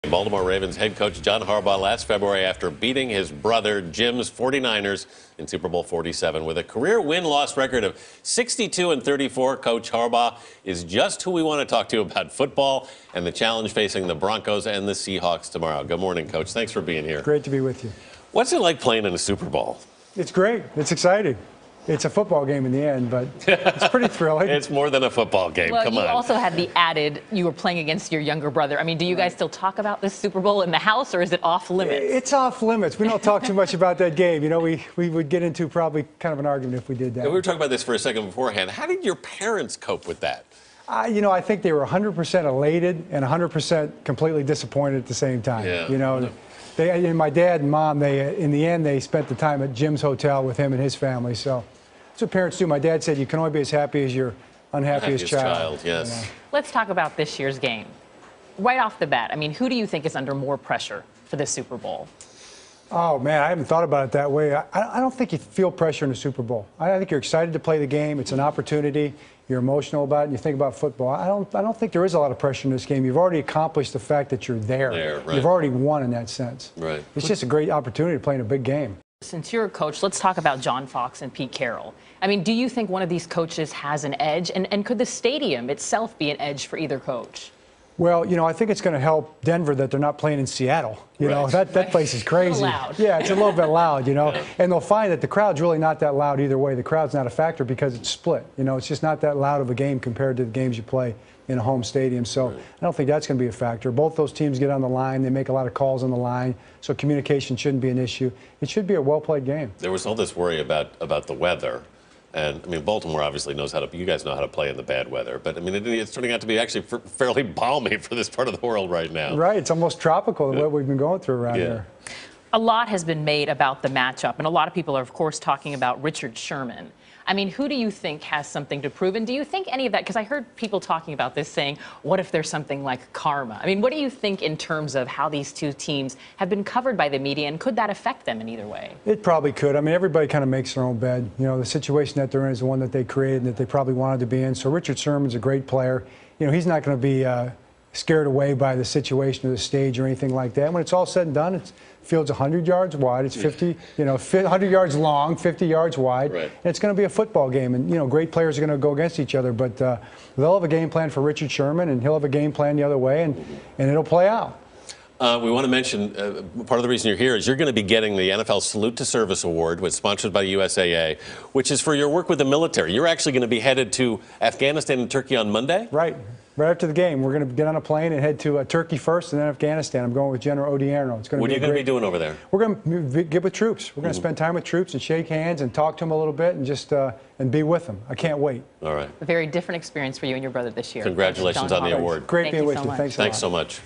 Baltimore Ravens head coach John Harbaugh last February after beating his brother Jim's 49ers in Super Bowl XLVII. With a career win-loss record of 62-34, Coach Harbaugh is just who we want to talk to about football and the challenge facing the Broncos and the Seahawks tomorrow. Good morning, Coach. Thanks for being here. Great to be with you. What's it like playing in a Super Bowl? It's great. It's exciting. It's a football game in the end, but it's pretty thrilling. It's more than a football game. Well, Come you on. also had the added, you were playing against your younger brother. I mean, do you guys still talk about this Super Bowl in the house, or is it off limits? It's off limits. We don't talk too much about that game. You know, we would get into probably kind of an argument if we did that. We were talking about this for a second beforehand. How did your parents cope with that? You know, I think they were 100% elated and 100% completely disappointed at the same time. Yeah. You know, my dad and mom, in the end, they spent the time at Jim's hotel with him and his family. So that's what parents do. My dad said you can only be as happy as your unhappiest child. Yes. You know? Let's talk about this year's game. Right off the bat, I mean, who do you think is under more pressure for this Super Bowl? Oh, man, I haven't thought about it that way. I don't think you feel pressure in the Super Bowl. I think you're excited to play the game. It's an opportunity. You're emotional about it, and you think about football. I don't think there is a lot of pressure in this game. You've already accomplished the fact that you're there. Right. You've already won in that sense. Right. It's just a great opportunity to play in a big game. Since you're a coach, let's talk about John Fox and Pete Carroll. I mean, do you think one of these coaches has an edge? And could the stadium itself be an edge for either coach? Well, you know, I think it's going to help Denver that they're not playing in Seattle. You know, that place is crazy. A little loud. Yeah, it's a little bit loud, you know. Yeah. And they'll find that the crowd's really not that loud either way. The crowd's not a factor because it's split. You know, it's just not that loud of a game compared to the games you play in a home stadium. So I don't think that's going to be a factor. Both those teams get on the line. They make a lot of calls on the line. So communication shouldn't be an issue. It should be a well-played game. There was all this worry about the weather. And, I mean, Baltimore obviously knows how to, you guys know how to play in the bad weather. But, I mean, it's turning out to be actually fairly balmy for this part of the world right now. Right. It's almost tropical, what we've been going through around here. A lot has been made about the matchup, and a lot of people are, of course, talking about Richard Sherman. I mean, who do you think has something to prove? And do you think any of that, because I heard people talking about this saying, what if there's something like karma? I mean, what do you think in terms of how these two teams have been covered by the media, and could that affect them in either way? It probably could. I mean, everybody kind of makes their own bed. You know, the situation that they're in is the one that they created and that they probably wanted to be in. So Richard Sherman's a great player. You know, he's not going to be scared away by the situation or the stage or anything like that. When it's all said and done, it's field's 100 yards wide. It's 100 yards long, 50 yards wide. Right. And it's going to be a football game. And, you know, great players are going to go against each other. But they'll have a game plan for Richard Sherman, and he'll have a game plan the other way, and it'll play out. We want to mention, part of the reason you're here is you're going to be getting the NFL Salute to Service Award, which is sponsored by USAA, which is for your work with the military. You're actually going to be headed to Afghanistan and Turkey on Monday? Right. Right after the game, we're going to get on a plane and head to Turkey first and then Afghanistan. I'm going with General Odierno. It's going to what are you going to be doing over there? We're going to get with troops. We're going to spend time with troops and shake hands and talk to them a little bit and just and be with them. I can't wait. All right. A very different experience for you and your brother this year. Congratulations on the award. Great being with you. Thanks Thanks a lot. Thanks so much.